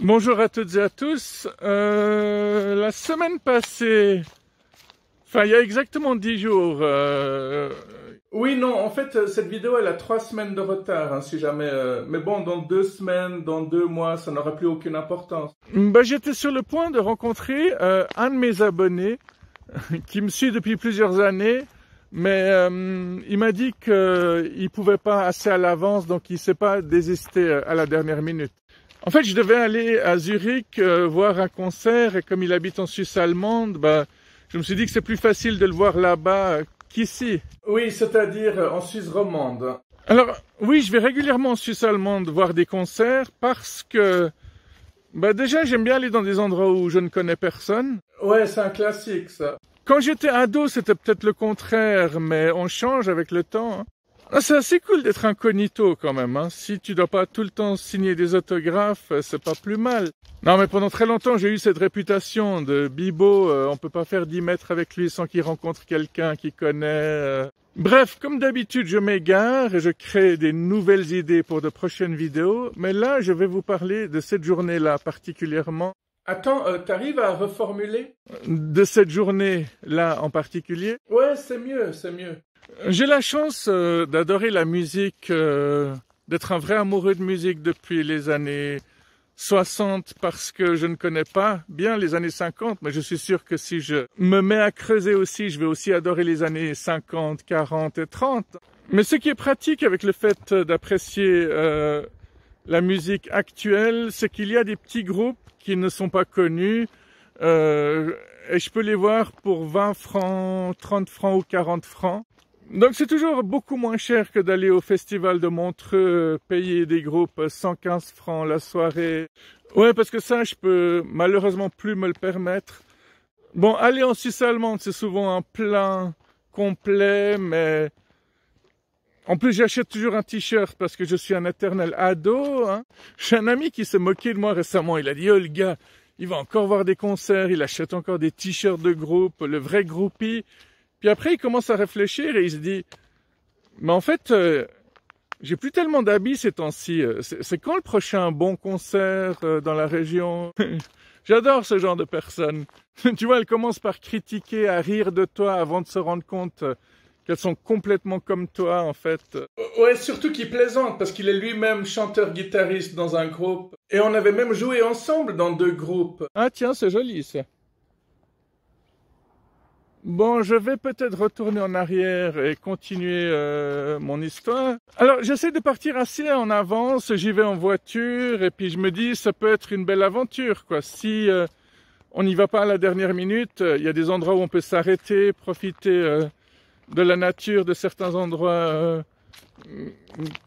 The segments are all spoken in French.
Bonjour à toutes et à tous. La semaine passée, enfin il y a exactement 10 jours. Oui, non, en fait cette vidéo elle a 3 semaines de retard, hein, si jamais. Mais bon, dans 2 semaines, dans 2 mois, ça n'aura plus aucune importance. J'étais sur le point de rencontrer un de mes abonnés qui me suit depuis plusieurs années. Mais il m'a dit qu'il pouvait pas assez à l'avance, donc il s'est pas désisté à la dernière minute. En fait, je devais aller à Zurich voir un concert, et comme il habite en Suisse allemande, je me suis dit que c'est plus facile de le voir là-bas qu'ici. Oui, c'est-à-dire en Suisse romande. Alors, oui, je vais régulièrement en Suisse allemande voir des concerts parce que, déjà, j'aime bien aller dans des endroits où je ne connais personne. Ouais, c'est un classique, ça. Quand j'étais ado, c'était peut-être le contraire, mais on change avec le temps. Hein. C'est assez cool d'être incognito quand même. Hein. Si tu dois pas tout le temps signer des autographes, c'est pas plus mal. Non, mais pendant très longtemps, j'ai eu cette réputation de bibo. On peut pas faire 10 mètres avec lui sans qu'il rencontre quelqu'un qu'il connaît. Bref, comme d'habitude, je m'égare et je crée des nouvelles idées pour de prochaines vidéos. Mais là, je vais vous parler de cette journée-là particulièrement. Attends, t'arrives à reformuler? De cette journée-là en particulier? Ouais, c'est mieux, c'est mieux. J'ai la chance d'adorer la musique, d'être un vrai amoureux de musique depuis les années 60 parce que je ne connais pas bien les années 50, mais je suis sûr que si je me mets à creuser aussi, je vais aussi adorer les années 50, 40 et 30. Mais ce qui est pratique avec le fait d'apprécier la musique actuelle, c'est qu'il y a des petits groupes qui ne sont pas connus et je peux les voir pour 20 francs, 30 francs ou 40 francs. Donc c'est toujours beaucoup moins cher que d'aller au festival de Montreux, payer des groupes 115 francs la soirée. Ouais, parce que ça, je peux malheureusement plus me le permettre. Bon, aller en Suisse allemande, c'est souvent un plein complet, mais en plus j'achète toujours un t-shirt parce que je suis un éternel ado. Hein. J'ai un ami qui s'est moqué de moi récemment. Il a dit « Oh le gars, il va encore voir des concerts, il achète encore des t-shirts de groupe, le vrai groupie. » Puis après, il commence à réfléchir et il se dit « Mais en fait, j'ai plus tellement d'habits ces temps-ci. C'est quand le prochain bon concert dans la région ?» J'adore ce genre de personnes. Tu vois, elles commencent par critiquer, à rire de toi avant de se rendre compte qu'elles sont complètement comme toi, en fait. Ouais, surtout qu'il plaisante, parce qu'il est lui-même chanteur-guitariste dans un groupe. Et on avait même joué ensemble dans 2 groupes. Ah tiens, c'est joli, ça. Bon, je vais peut-être retourner en arrière et continuer mon histoire. Alors, j'essaie de partir assez en avance, j'y vais en voiture, et puis je me dis, ça peut être une belle aventure, quoi. Si on n'y va pas à la dernière minute, il y a des endroits où on peut s'arrêter, profiter de la nature, de certains endroits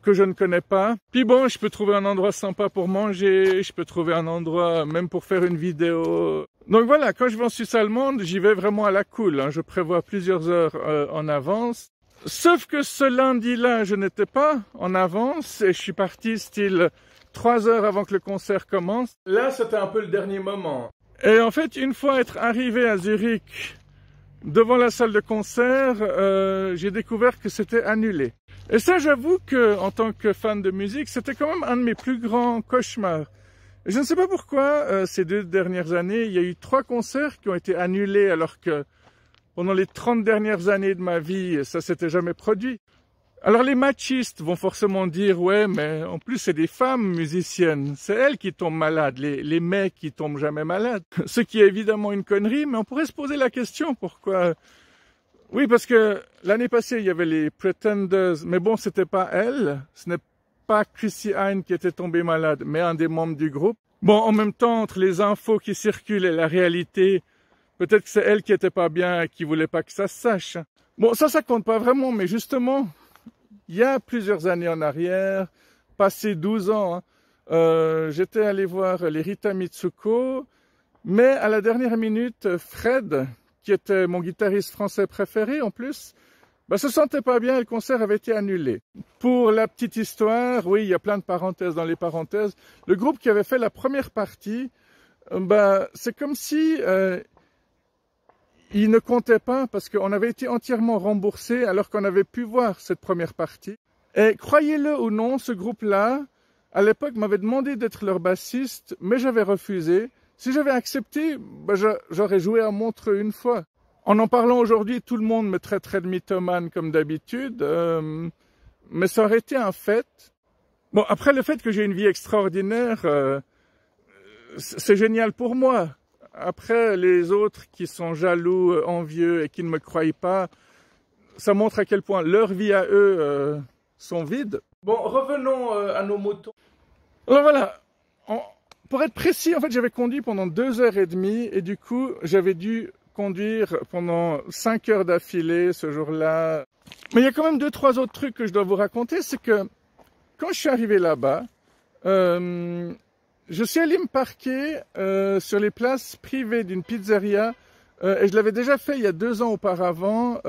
que je ne connais pas. Puis bon, je peux trouver un endroit sympa pour manger, je peux trouver un endroit même pour faire une vidéo. Donc voilà, quand je vais en Suisse allemande, j'y vais vraiment à la cool. Hein. Je prévois plusieurs heures en avance. Sauf que ce lundi-là, je n'étais pas en avance et je suis parti style 3 heures avant que le concert commence. Là, c'était un peu le dernier moment. Et en fait, une fois être arrivé à Zurich, devant la salle de concert, j'ai découvert que c'était annulé. Et ça, j'avoue que, en tant que fan de musique, c'était quand même un de mes plus grands cauchemars. Et je ne sais pas pourquoi, ces 2 dernières années, il y a eu 3 concerts qui ont été annulés, alors que pendant les 30 dernières années de ma vie, ça s'était jamais produit. Alors les machistes vont forcément dire, ouais, mais en plus c'est des femmes musiciennes, c'est elles qui tombent malades, les mecs qui tombent jamais malades. Ce qui est évidemment une connerie, mais on pourrait se poser la question, pourquoi? Oui, parce que l'année passée, il y avait les Pretenders, mais bon, c'était pas elles, ce n'est pas Chrissy Hynde qui était tombée malade, mais un des membres du groupe. Bon, en même temps, entre les infos qui circulent et la réalité, peut-être que c'est elle qui était pas bien et qui voulait pas que ça se sache. Bon, ça compte pas vraiment, mais justement, il y a plusieurs années en arrière, passé 12 ans, hein, j'étais allé voir les Rita Mitsuko, mais à la dernière minute, Fred, qui était mon guitariste français préféré en plus, se sentait pas bien et le concert avait été annulé. Pour la petite histoire, oui, il y a plein de parenthèses dans les parenthèses, le groupe qui avait fait la première partie, c'est comme si il ne comptait pas parce qu'on avait été entièrement remboursé alors qu'on avait pu voir cette première partie. Et croyez-le ou non, ce groupe-là à l'époque, m'avaient demandé d'être leur bassiste, mais j'avais refusé. Si j'avais accepté, j'aurais joué à Montreux une fois. En parlant aujourd'hui, tout le monde me traiterait de mythomane comme d'habitude, mais ça aurait été un fait. Bon, après le fait que j'ai une vie extraordinaire, c'est génial pour moi. Après, les autres qui sont jaloux, envieux et qui ne me croient pas, ça montre à quel point leur vie à eux sont vides. Bon, revenons à nos moutons. Alors voilà, pour être précis, en fait, j'avais conduit pendant 2h30 et du coup, j'avais dû conduire pendant 5 heures d'affilée ce jour-là. Mais il y a quand même 2-3 autres trucs que je dois vous raconter. C'est que quand je suis arrivé là-bas, je suis allé me parquer sur les places privées d'une pizzeria et je l'avais déjà fait il y a 2 ans auparavant.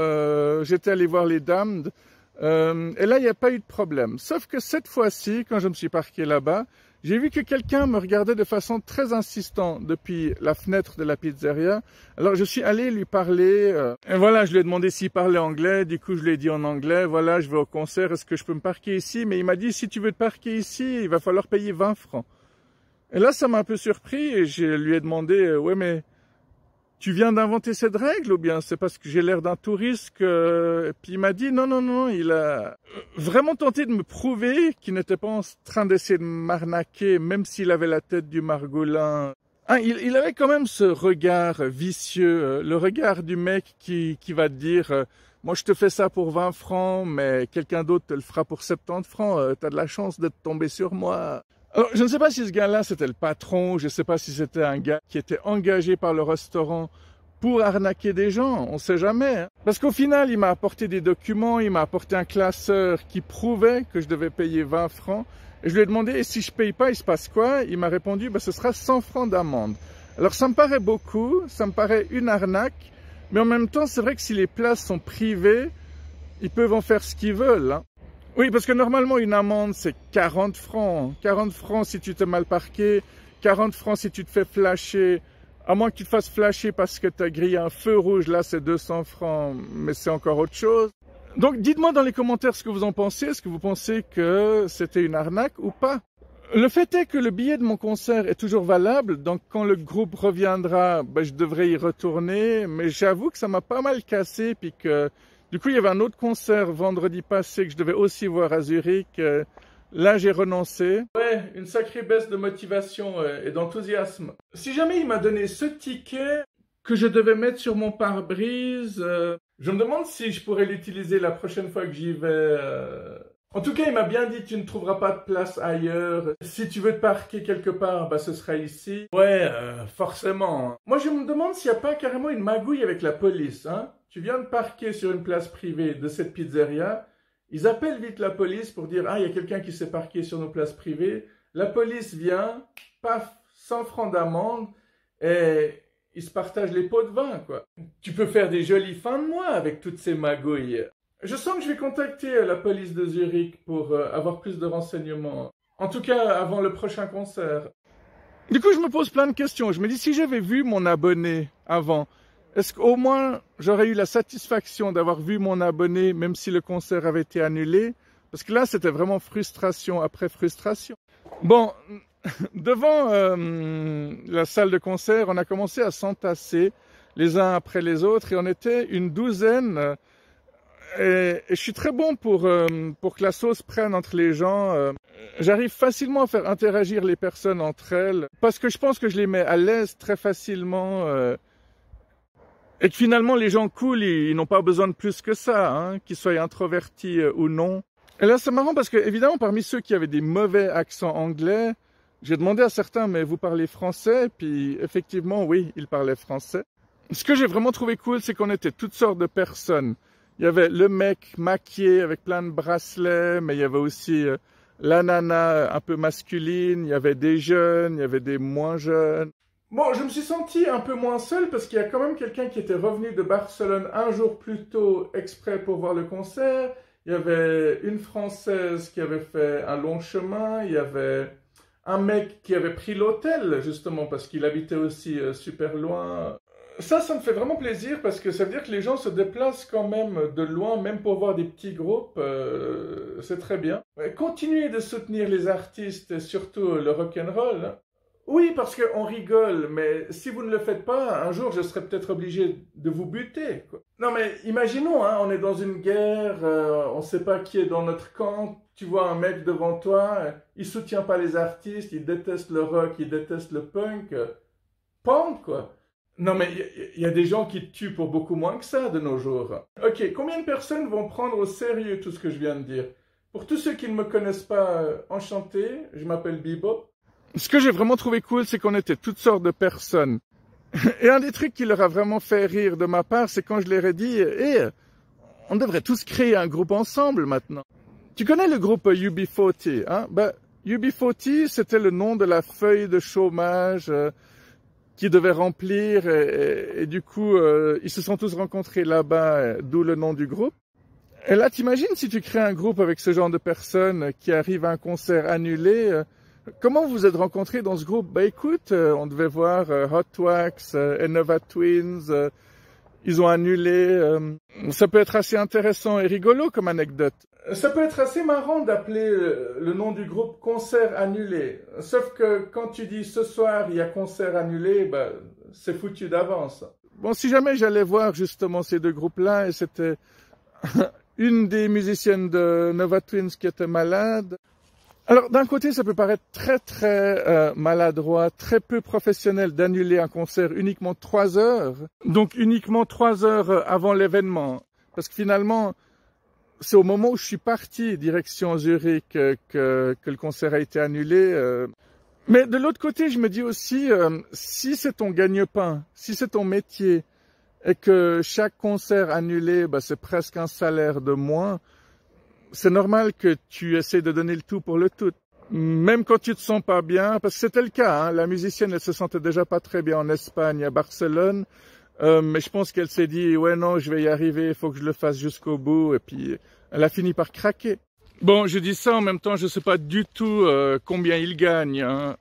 J'étais allé voir les Damned et là, il n'y a pas eu de problème. Sauf que cette fois-ci, quand je me suis parqué là-bas, j'ai vu que quelqu'un me regardait de façon très insistante depuis la fenêtre de la pizzeria. Alors, je suis allé lui parler. Et voilà, je lui ai demandé s'il parlait anglais. Du coup, je lui ai dit en anglais, voilà, je vais au concert, est-ce que je peux me parquer ici? Mais il m'a dit, si tu veux te parquer ici, il va falloir payer 20 francs. Et là, ça m'a un peu surpris et je lui ai demandé, ouais, mais tu viens d'inventer cette règle ou bien c'est parce que j'ai l'air d'un touriste que... Et puis il m'a dit, non, non, non, il a vraiment tenté de me prouver qu'il n'était pas en train d'essayer de m'arnaquer, même s'il avait la tête du margolin. Hein, il avait quand même ce regard vicieux, le regard du mec qui va te dire, moi je te fais ça pour 20 francs, mais quelqu'un d'autre te le fera pour 70 francs, t'as de la chance d'être tombé sur moi. Alors, je ne sais pas si ce gars-là, c'était le patron, je ne sais pas si c'était un gars qui était engagé par le restaurant pour arnaquer des gens, on ne sait jamais. Hein. Parce qu'au final, il m'a apporté des documents, il m'a apporté un classeur qui prouvait que je devais payer 20 francs. Et je lui ai demandé, et si je ne paye pas, il se passe quoi? Il m'a répondu, ce sera 100 francs d'amende. Alors, ça me paraît beaucoup, ça me paraît une arnaque, mais en même temps, c'est vrai que si les places sont privées, ils peuvent en faire ce qu'ils veulent. Hein. Oui, parce que normalement, une amende, c'est 40 francs. 40 francs si tu t'es mal parqué, 40 francs si tu te fais flasher. À moins que tu te fasses flasher parce que tu as grillé un feu rouge, là, c'est 200 francs, mais c'est encore autre chose. Donc, dites-moi dans les commentaires ce que vous en pensez. Est-ce que vous pensez que c'était une arnaque ou pas? Le fait est que le billet de mon concert est toujours valable, donc quand le groupe reviendra, je devrais y retourner, mais j'avoue que ça m'a pas mal cassé, puis que... Du coup, il y avait un autre concert vendredi passé que je devais aussi voir à Zurich. Là, j'ai renoncé. Ouais, une sacrée baisse de motivation et d'enthousiasme. Si jamais il m'a donné ce ticket que je devais mettre sur mon pare-brise, je me demande si je pourrais l'utiliser la prochaine fois que j'y vais. En tout cas, il m'a bien dit, tu ne trouveras pas de place ailleurs. Si tu veux te parquer quelque part, ce sera ici. Ouais, forcément. Moi, je me demande s'il n'y a pas carrément une magouille avec la police, hein. Tu viens de parquer sur une place privée de cette pizzeria, ils appellent vite la police pour dire « Ah, il y a quelqu'un qui s'est parqué sur nos places privées ». La police vient, paf, 100 francs d'amende et ils se partagent les pots de vin, quoi. Tu peux faire des jolies fins de mois avec toutes ces magouilles. Je sens que je vais contacter la police de Zurich pour avoir plus de renseignements. En tout cas, avant le prochain concert. Du coup, je me pose plein de questions. Je me dis, si j'avais vu mon abonné avant, est-ce qu'au moins j'aurais eu la satisfaction d'avoir vu mon abonné même si le concert avait été annulé? Parce que là, c'était vraiment frustration après frustration. Bon, devant la salle de concert, on a commencé à s'entasser les uns après les autres et on était une douzaine. Et je suis très bon pour que la sauce prenne entre les gens. J'arrive facilement à faire interagir les personnes entre elles parce que je pense que je les mets à l'aise très facilement. Et que finalement, les gens cool, ils n'ont pas besoin de plus que ça, hein, qu'ils soient introvertis ou non. Et là, c'est marrant parce que, évidemment, parmi ceux qui avaient des mauvais accents anglais, j'ai demandé à certains, mais vous parlez français? Puis, effectivement, oui, ils parlaient français. Ce que j'ai vraiment trouvé cool, c'est qu'on était toutes sortes de personnes. Il y avait le mec maquillé avec plein de bracelets, mais il y avait aussi la nana un peu masculine, il y avait des jeunes, il y avait des moins jeunes. Bon, je me suis senti un peu moins seul parce qu'il y a quand même quelqu'un qui était revenu de Barcelone un jour plus tôt exprès pour voir le concert. Il y avait une Française qui avait fait un long chemin. Il y avait un mec qui avait pris l'hôtel justement parce qu'il habitait aussi super loin. Ça me fait vraiment plaisir parce que ça veut dire que les gens se déplacent quand même de loin, même pour voir des petits groupes, c'est très bien. Continuez de soutenir les artistes, et surtout le rock'n'roll, hein. Oui, parce qu'on rigole, mais si vous ne le faites pas, un jour je serai peut-être obligé de vous buter, quoi. Non mais imaginons, hein, on est dans une guerre, on ne sait pas qui est dans notre camp, tu vois un mec devant toi, il soutient pas les artistes, il déteste le rock, il déteste le punk, punk quoi. Non mais il y a des gens qui te tuent pour beaucoup moins que ça de nos jours. Ok, combien de personnes vont prendre au sérieux tout ce que je viens de dire? Pour tous ceux qui ne me connaissent pas, enchanté, je m'appelle Bibo. Ce que j'ai vraiment trouvé cool, c'est qu'on était toutes sortes de personnes. Et un des trucs qui leur a vraiment fait rire de ma part, c'est quand je leur ai dit on devrait tous créer un groupe ensemble maintenant. Tu connais le groupe UB40, hein? UB40, c'était le nom de la feuille de chômage qui devait remplir et du coup, ils se sont tous rencontrés là-bas, d'où le nom du groupe. Et là, t'imagines si tu crées un groupe avec ce genre de personnes qui arrivent à un concert annulé, comment vous êtes rencontrés dans ce groupe? Bah écoute, on devait voir Hot Wax, Enova Twins, ils ont annulé. Ça peut être assez intéressant et rigolo comme anecdote. Ça peut être assez marrant d'appeler le nom du groupe concert annulé. Sauf que quand tu dis ce soir il y a concert annulé, bah, c'est foutu d'avance. Bon, si jamais j'allais voir justement ces deux groupes-là et c'était une des musiciennes de Nova Twins qui était malade. Alors d'un côté, ça peut paraître très maladroit, très peu professionnel d'annuler un concert uniquement 3 heures. Donc uniquement 3 heures avant l'événement. Parce que finalement, c'est au moment où je suis parti direction Zurich que le concert a été annulé. Mais de l'autre côté, je me dis aussi, si c'est ton gagne-pain, si c'est ton métier, et que chaque concert annulé, bah, c'est presque un salaire de moins, c'est normal que tu essaies de donner le tout pour le tout. Même quand tu te sens pas bien, parce que c'était le cas, hein, la musicienne, elle se sentait déjà pas très bien en Espagne, à Barcelone, mais je pense qu'elle s'est dit, ouais non, je vais y arriver, il faut que je le fasse jusqu'au bout, et puis elle a fini par craquer. Bon, je dis ça en même temps, je sais pas du tout combien ils gagnent, hein.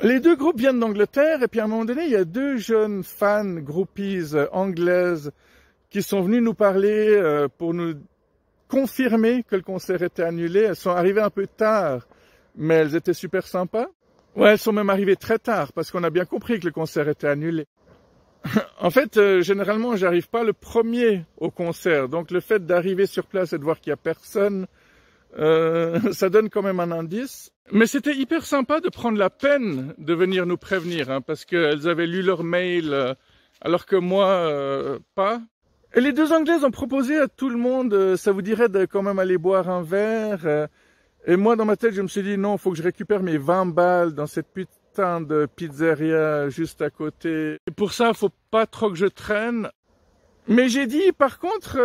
Les deux groupes viennent d'Angleterre, et puis à un moment donné, il y a 2 jeunes fans, groupies anglaises, qui sont venus nous parler pour nous confirmer que le concert était annulé. Elles sont arrivées un peu tard, mais elles étaient super sympas. Ouais, elles sont même arrivées très tard, parce qu'on a bien compris que le concert était annulé. En fait, généralement, j'arrive pas le premier au concert, donc le fait d'arriver sur place et de voir qu'il y a personne, ça donne quand même un indice. Mais c'était hyper sympa de prendre la peine de venir nous prévenir, hein, parce qu'elles avaient lu leur mail, alors que moi, pas. Et les 2 Anglaises ont proposé à tout le monde, ça vous dirait de quand même aller boire un verre. Et moi, dans ma tête, je me suis dit, non, il faut que je récupère mes 20 balles dans cette putain de pizzeria juste à côté. Et pour ça, il faut pas trop que je traîne. Mais j'ai dit, par contre,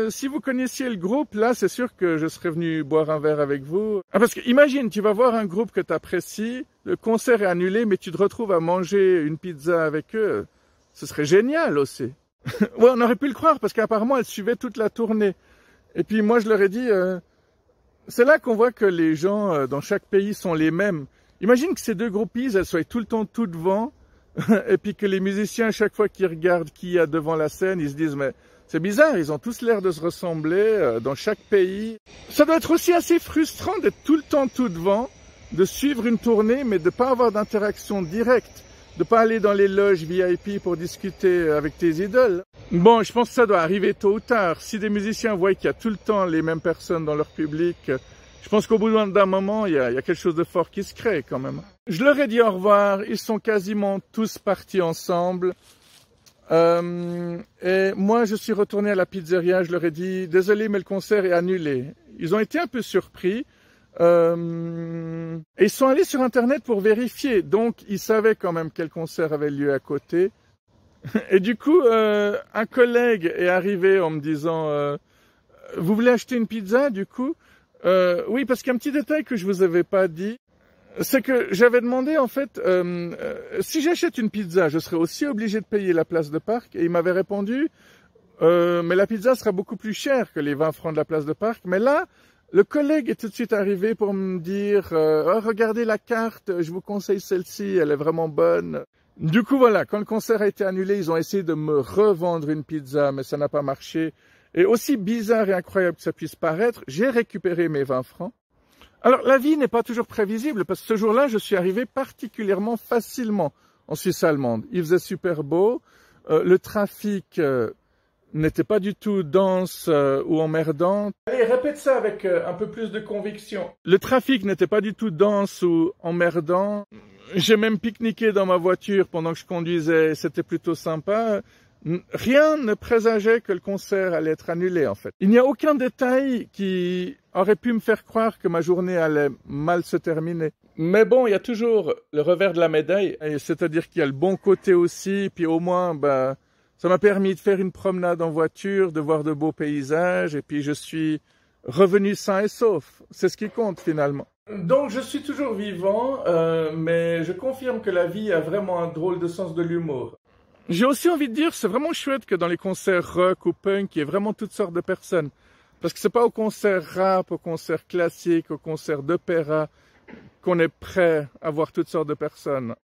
si vous connaissiez le groupe, là, c'est sûr que je serais venu boire un verre avec vous. Ah, parce que imagine, tu vas voir un groupe que tu apprécies, le concert est annulé, mais tu te retrouves à manger une pizza avec eux. Ce serait génial aussi. Ouais, on aurait pu le croire, parce qu'apparemment, elles suivaient toute la tournée. Et puis moi, je leur ai dit, c'est là qu'on voit que les gens dans chaque pays sont les mêmes. Imagine que ces 2 groupies, elles soient tout le temps tout devant, et puis que les musiciens, à chaque fois qu'ils regardent qui y a devant la scène, ils se disent, mais c'est bizarre, ils ont tous l'air de se ressembler dans chaque pays. Ça doit être aussi assez frustrant d'être tout le temps tout devant, de suivre une tournée, mais de pas avoir d'interaction directe, de pas aller dans les loges VIP pour discuter avec tes idoles. Bon, je pense que ça doit arriver tôt ou tard. Si des musiciens voient qu'il y a tout le temps les mêmes personnes dans leur public, je pense qu'au bout d'un moment, il y a quelque chose de fort qui se crée quand même. Je leur ai dit au revoir, ils sont quasiment tous partis ensemble. Et moi, je suis retourné à la pizzeria, je leur ai dit, désolé, mais le concert est annulé. Ils ont été un peu surpris. Et ils sont allés sur Internet pour vérifier, donc ils savaient quand même quel concert avait lieu à côté. Et du coup, un collègue est arrivé en me disant vous voulez acheter une pizza du coup oui, parce qu'il y a un petit détail que je vous avais pas dit, c'est que j'avais demandé en fait si j'achète une pizza, je serais aussi obligé de payer la place de parc, et il m'avait répondu mais la pizza sera beaucoup plus chère que les 20 francs de la place de parc. Mais là, le collègue est tout de suite arrivé pour me dire oh, regardez la carte, je vous conseille celle-ci, elle est vraiment bonne. Du coup, voilà, quand le concert a été annulé, ils ont essayé de me revendre une pizza, mais ça n'a pas marché. Et aussi bizarre et incroyable que ça puisse paraître, j'ai récupéré mes 20 francs. Alors, la vie n'est pas toujours prévisible, parce que ce jour-là, je suis arrivé particulièrement facilement en Suisse allemande. Il faisait super beau, le trafic n'était pas du tout dense ou emmerdant. Allez, répète ça avec un peu plus de conviction. Le trafic n'était pas du tout dense ou emmerdant. J'ai même pique-niqué dans ma voiture pendant que je conduisais, c'était plutôt sympa. Rien ne présageait que le concert allait être annulé, en fait. Il n'y a aucun détail qui aurait pu me faire croire que ma journée allait mal se terminer. Mais bon, il y a toujours le revers de la médaille, c'est-à-dire qu'il y a le bon côté aussi, puis au moins, ça m'a permis de faire une promenade en voiture, de voir de beaux paysages, et puis je suis revenu sain et sauf. C'est ce qui compte, finalement. Donc, je suis toujours vivant, mais je confirme que la vie a vraiment un drôle de sens de l'humour. J'ai aussi envie de dire, c'est vraiment chouette que dans les concerts rock ou punk, il y ait vraiment toutes sortes de personnes. Parce que c'est pas au concert rap, au concert classique, au concert d'opéra qu'on est prêt à voir toutes sortes de personnes.